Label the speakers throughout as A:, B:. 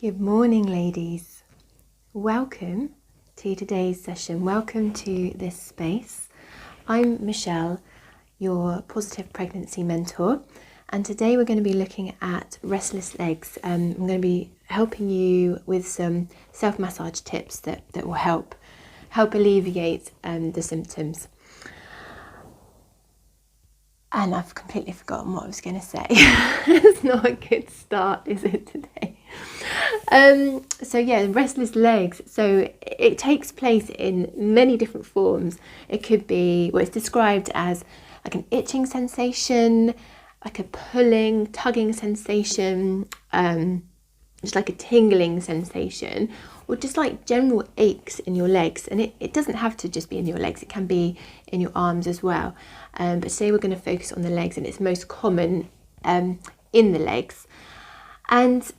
A: Good morning, ladies. Welcome to today's session. Welcome to this space. I'm Michele, your positive pregnancy mentor, and today we're going to be looking at restless legs. I'm going to be helping you with some self-massage tips that will help alleviate the symptoms. And I've completely forgotten what I was going to say. It's not a good start, is it, today? Restless legs. So it takes place in many different forms. It could be, it's described as like an itching sensation, like a pulling, tugging sensation, just like a tingling sensation, or just like general aches in your legs. And it doesn't have to just be in your legs, it can be in your arms as well. But today we're going to focus on the legs, and it's most common in the legs. And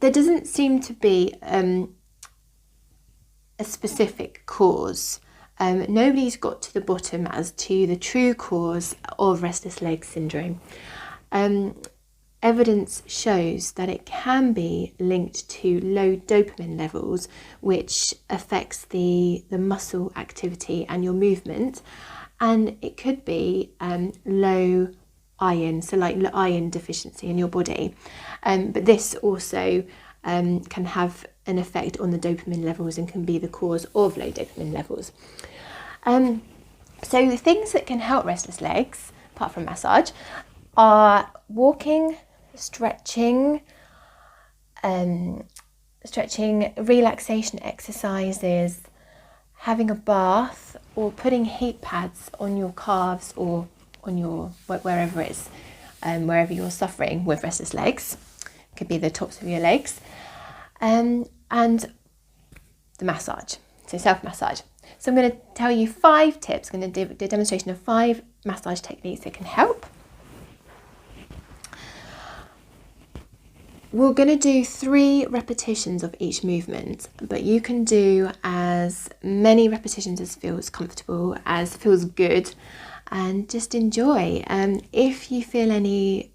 A: there doesn't seem to be a specific cause. Nobody's got to the bottom as to the true cause of restless leg syndrome. Evidence shows that it can be linked to low dopamine levels, which affects the muscle activity and your movement. And it could be low iron, so like iron deficiency in your body. But this also can have an effect on the dopamine levels and can be the cause of low dopamine levels. So the things that can help restless legs, apart from massage, are walking, stretching, relaxation exercises, having a bath, or putting heat pads on your calves or on your wherever you're suffering with restless legs. It could be the tops of your legs, and the massage, so self-massage. So I'm going to tell you 5 tips. I'm going to do a demonstration of 5 massage techniques that can help. We're going to do 3 repetitions of each movement, but you can do as many repetitions as feels comfortable, as feels good, and just enjoy. If you feel any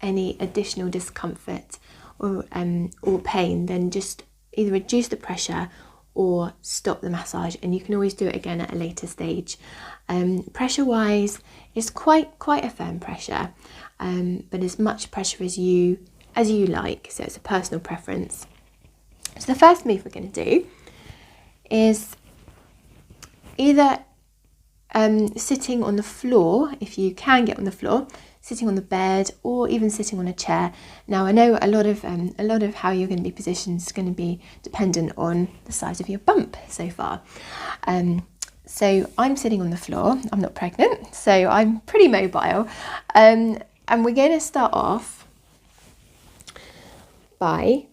A: additional discomfort or pain, then just either reduce the pressure or stop the massage, and you can always do it again at a later stage. Pressure wise, it's quite a firm pressure, but as much pressure as you like, so it's a personal preference. So the first move we're going to do is either sitting on the floor, if you can get on the floor, sitting on the bed, or even sitting on a chair. Now I know a lot of how you're going to be positioned is going to be dependent on the size of your bump so far. So I'm sitting on the floor. I'm not pregnant, so I'm pretty mobile, and we're going to start off by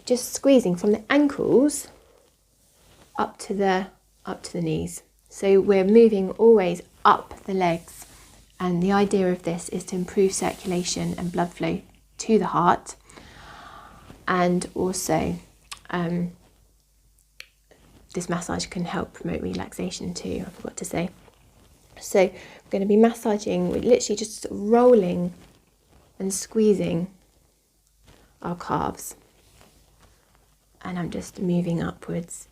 A: just squeezing from the ankles up to the knees. So we're moving always up the legs, and the idea of this is to improve circulation and blood flow to the heart, and also this massage can help promote relaxation too, I forgot to say. So we're going to be massaging, we're literally just rolling and squeezing our calves, and I'm just moving upwards.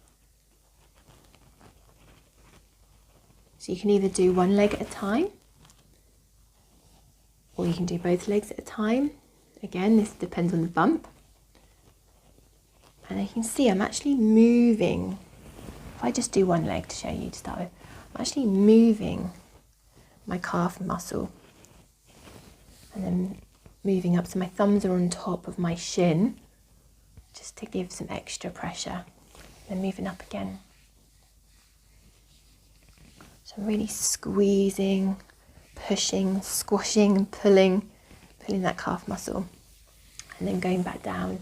A: So you can either do one leg at a time, or you can do both legs at a time. Again, this depends on the bump. And you can see I'm actually moving. If I just do one leg to show you to start with, I'm actually moving my calf muscle, and then moving up, so my thumbs are on top of my shin, just to give some extra pressure, then moving up again. So I'm really squeezing, pushing, squashing and pulling that calf muscle, and then going back down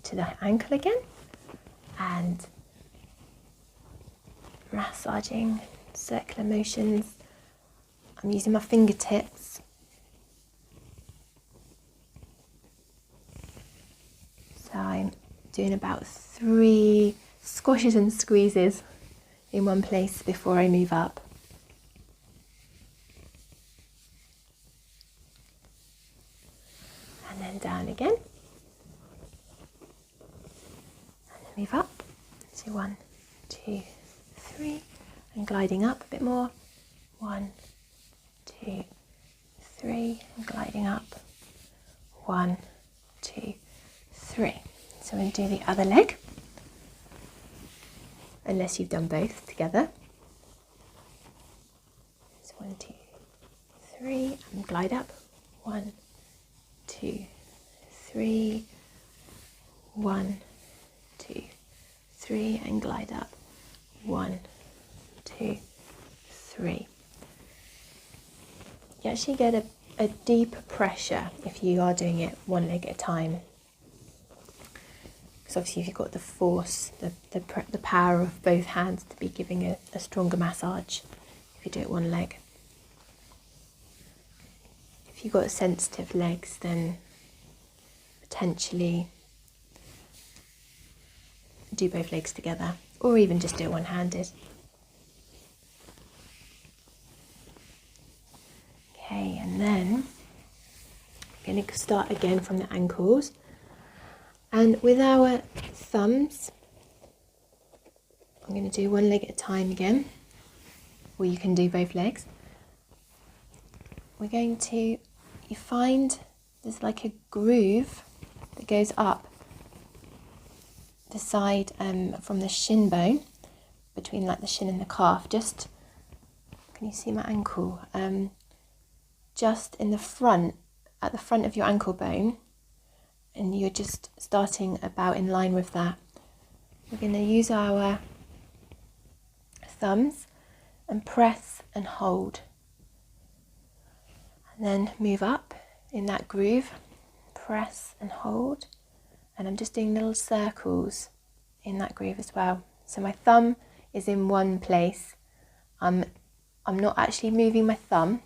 A: to the ankle again, and massaging, circular motions. I'm using my fingertips. So I'm doing about 3 squashes and squeezes in one place before I move up. And then down again. So 1, 2, 3, and gliding up a bit more. 1, 2, 3, and gliding up. 1, 2, 3. So we're going to do the other leg, unless you've done both together. So 1, 2, 3, and glide up. 1, 2, 3. 1, 2, 3, and glide up. 1, 2, 3. You actually get a deeper pressure if you are doing it one leg at a time. Because obviously, if you've got the force, the power of both hands to be giving a stronger massage if you do it one leg. If you've got sensitive legs, then potentially do both legs together, or even just do it one-handed. Okay, and then I'm going to start again from the ankles. And with our thumbs, I'm going to do one leg at a time again, or you can do both legs. We're going to, you find there's like a groove that goes up the side from the shin bone, between like the shin and the calf. Just, can you see my ankle? Just in the front, at the front of your ankle bone, and you're just starting about in line with that. We're going to use our thumbs and press and hold, and then move up in that groove, press and hold, and I'm just doing little circles in that groove as well. So my thumb is in one place. I'm not actually moving my thumb.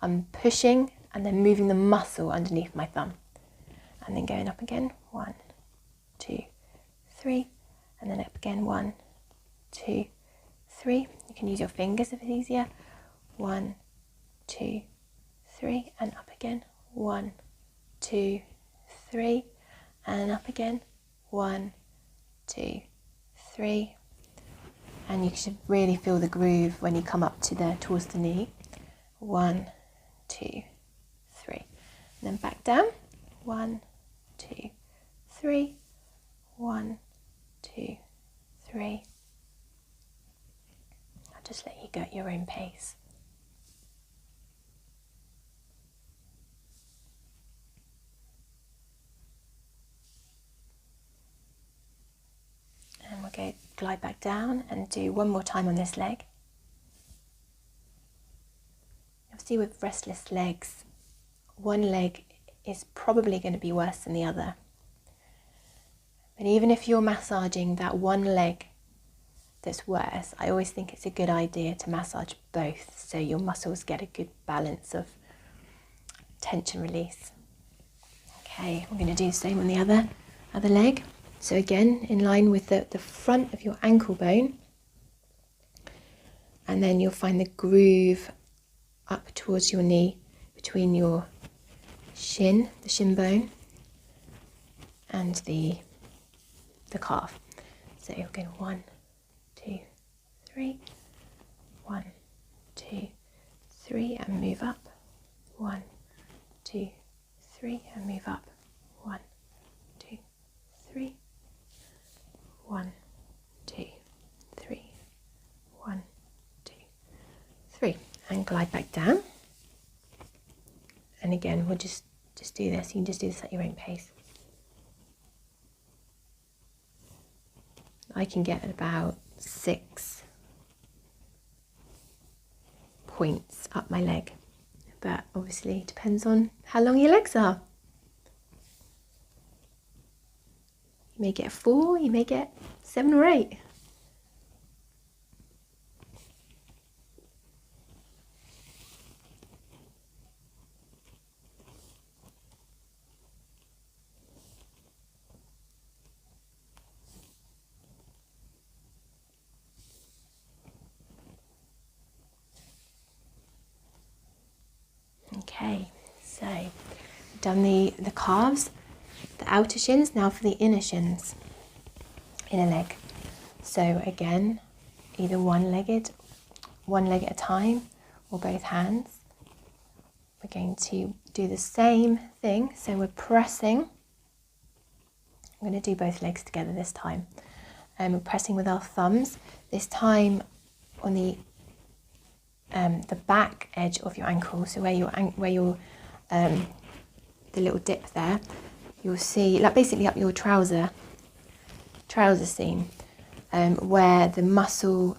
A: I'm pushing and then moving the muscle underneath my thumb, and then going up again. 1, 2, 3, and then up again. 1, 2, 3. You can use your fingers if it's easier. 1, 2, 3, and up again. 1, 2, 3, and up again. 1, 2, 3. And you should really feel the groove when you come up towards the knee. 1, 2, 3. And then back down. 1, 2, 3. 1, 2, 3. I'll just let you go at your own pace. And we'll go glide back down and do one more time on this leg. Obviously with restless legs, one leg is probably going to be worse than the other. But even if you're massaging that one leg that's worse, I always think it's a good idea to massage both so your muscles get a good balance of tension release. Okay, we're going to do the same on the other leg. So again, in line with the front of your ankle bone, and then you'll find the groove up towards your knee between your shin, the shin bone, and the calf. So you'll go 1, 2, 3, 1, 2, 3, and move up. 1, 2, 3, and move up. 1, 2, 3. 1, 2, 3. 1, 2, 3. And glide back down. And again, we'll just do this. You can just do this at your own pace. I can get about 6 points up my leg, but obviously it depends on how long your legs are. You may get 4, you may get 7 or 8. Okay, so we've done the calves, the outer shins. Now for the inner shins, inner leg. So again, either one leg at a time, or both hands. We're going to do the same thing. So we're pressing. I'm going to do both legs together this time. We're pressing with our thumbs. This time on the back edge of your ankle. So where the little dip there, you'll see, like basically up your trouser seam, where the muscle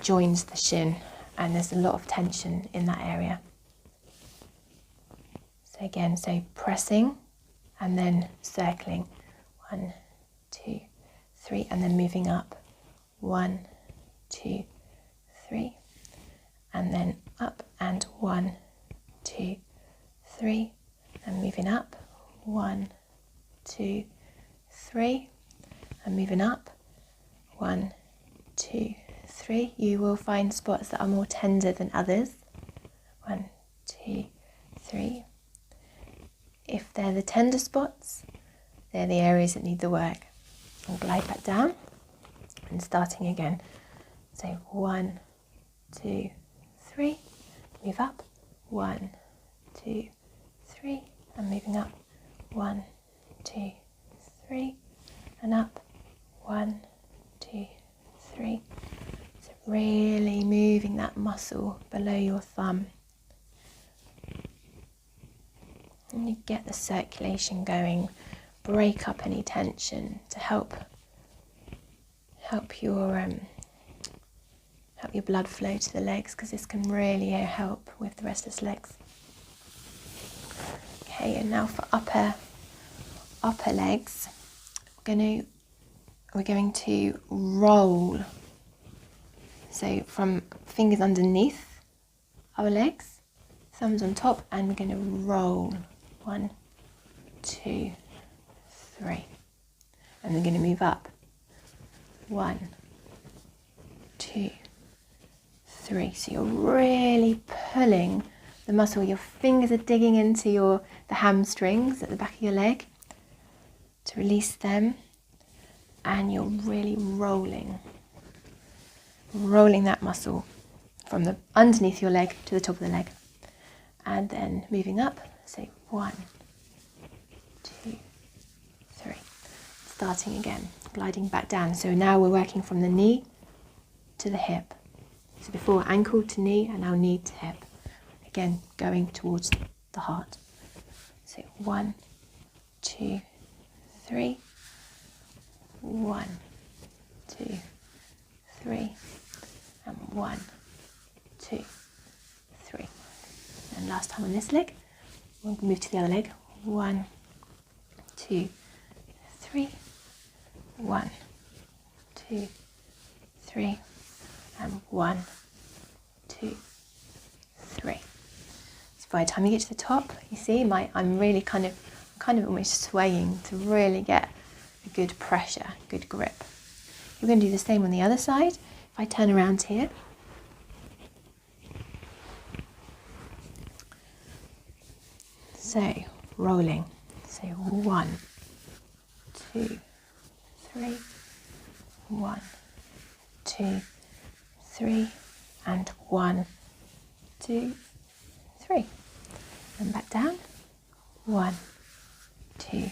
A: joins the shin, and there's a lot of tension in that area. So again, so pressing and then circling, 1, 2, 3, and then moving up, 1, 2, 3, and then up, and 1, 2, 3, and moving up, 1, 2, 3, and moving up, 1, 2, 3. You will find spots that are more tender than others. 1, 2, 3. If they're the tender spots, they're the areas that need the work. And glide back down and starting again. So 1, 2, 3, move up, 1, 2, 3, and moving up, 1, 2, 3, and up, 1, 2, 3. So really moving that muscle below your thumb. And you get the circulation going, break up any tension to help your blood flow to the legs, because this can really help with the restless legs. Okay, and now for upper legs, we're going to roll. So from fingers underneath our legs, thumbs on top, and we're going to roll. 1, 2, 3. And we're going to move up. 1, 2, 3. So you're really pulling the muscle. Your fingers are digging into the hamstrings at the back of your leg to release them. And you're really rolling that muscle from the underneath your leg to the top of the leg. And then moving up, so 1, 2, 3. Starting again, gliding back down. So now we're working from the knee to the hip. So before ankle to knee, and now knee to hip. Again, going towards the heart. So 1, 2, 3. 1, 2, 3. And 1, 2, 3. And last time on this leg, we'll move to the other leg. 1, 2, 3. 1, 2, 3. And 1, 2, 3. So by the time you get to the top, you see I'm really kind of almost swaying to really get a good pressure, good grip. We're going to do the same on the other side. If I turn around here, so rolling, so 1, 2, 3, 1, 2, 3, and 1, 2, 3, and back down, 1, 2,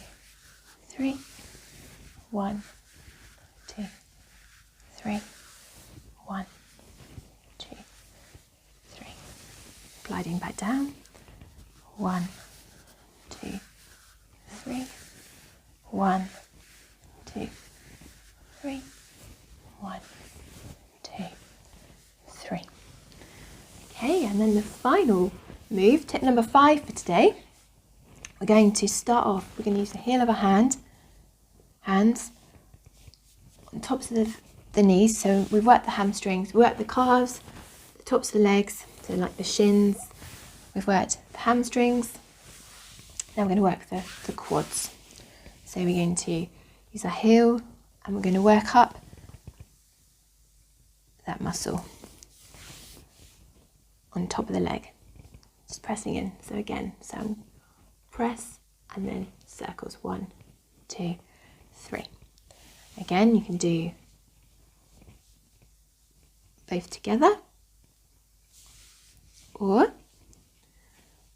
A: 3, 1, 2, 3, 1, 2, 3, gliding back down, 1, 2, 3, 1, 2, 3, 1, 2, 3. Okay, and then the final move, tip number 5 for today. We're going to start off, we're going to use the heel of our hands on tops of the knees. So we've worked the hamstrings, we worked the calves, the tops of the legs, so like the shins. We've worked the hamstrings. Now we're going to work the quads. So we're going to use our heel and we're going to work up that muscle on top of the leg. Just pressing in. So again, so press and then circles. 1, 2, 3. Again, you can do both together or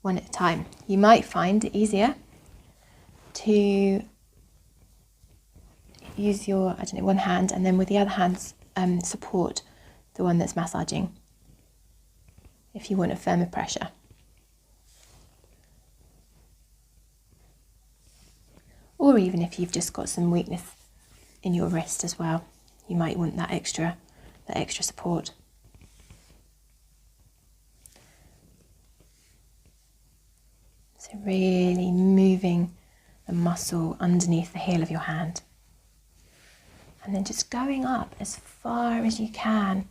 A: one at a time. You might find it easier to use your, one hand, and then with the other hand support the one that's massaging if you want a firmer pressure. Or even if you've just got some weakness in your wrist as well, you might want that extra support. So really moving the muscle underneath the heel of your hand. And then just going up as far as you can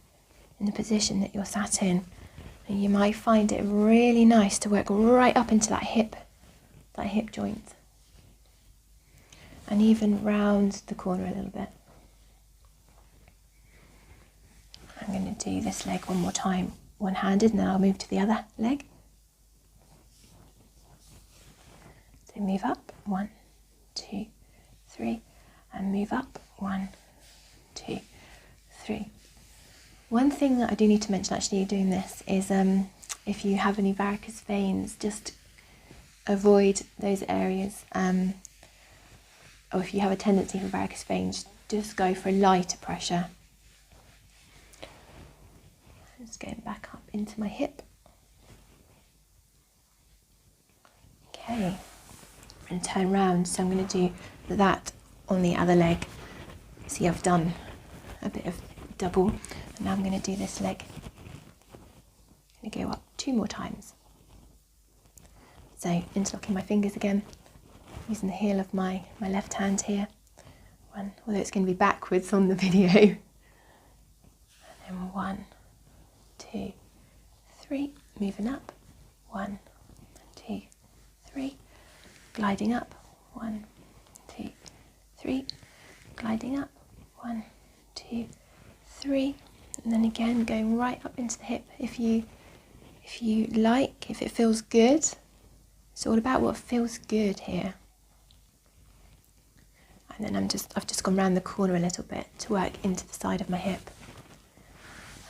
A: in the position that you're sat in. And you might find it really nice to work right up into that hip joint. And even round the corner a little bit. I'm going to do this leg one more time, one-handed, and then I'll move to the other leg. So move up, 1, 2, 3, and move up, 1, 2, 3. One thing that I do need to mention actually doing this is if you have any varicose veins, just avoid those areas. Or if you have a tendency for varicose veins, just go for a lighter pressure. Just going back up into my hip. Okay, I'm going to turn around, so I'm going to do that on the other leg. See, I've done a bit of double, and now I'm going to do this leg. I'm going to go up 2 more times. So interlocking my fingers again, using the heel of my left hand here. One, although it's going to be backwards on the video. And then 1, 2, 3, moving up. 1, 2, 3, gliding up. 1, 2, 3, gliding up. 1, 2, 3, and then again going right up into the hip. If you like, if it feels good, it's all about what feels good here. And then I've just gone round the corner a little bit to work into the side of my hip.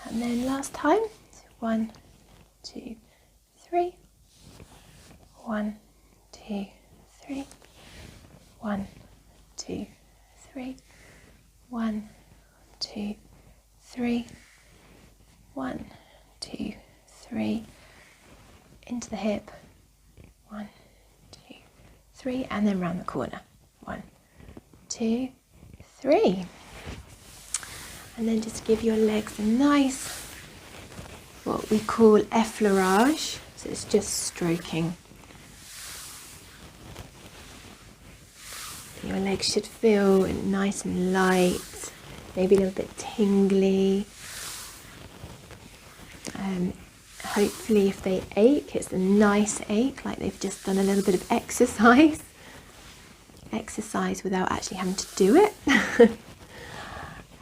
A: And then last time, so 1, 2, 3, 1, 2, 3, 1, 2, 3, 1, 2, 3, 1, 2, 3, into the hip, 1, 2, 3, and then round the corner, 1, 2, 3. And then just give your legs a nice, what we call effleurage, so it's just stroking. Your legs should feel nice and light, maybe a little bit tingly. Hopefully if they ache, it's a nice ache, like they've just done a little bit of exercise. Exercise without actually having to do it.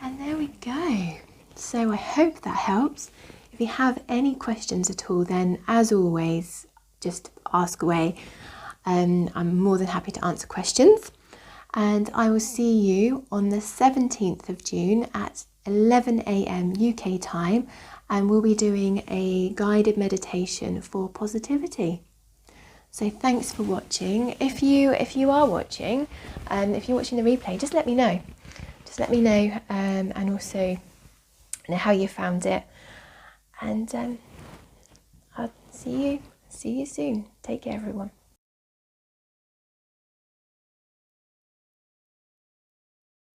A: And there we go. So I hope that helps. If you have any questions at all, then as always, just ask away. I'm more than happy to answer questions. And I will see you on the 17th of June at 11 AM UK time, and we'll be doing a guided meditation for positivity. So thanks for watching. If you are watching, if you're watching the replay, just let me know. Just let me know, and also how you found it. And I'll see you soon. Take care, everyone.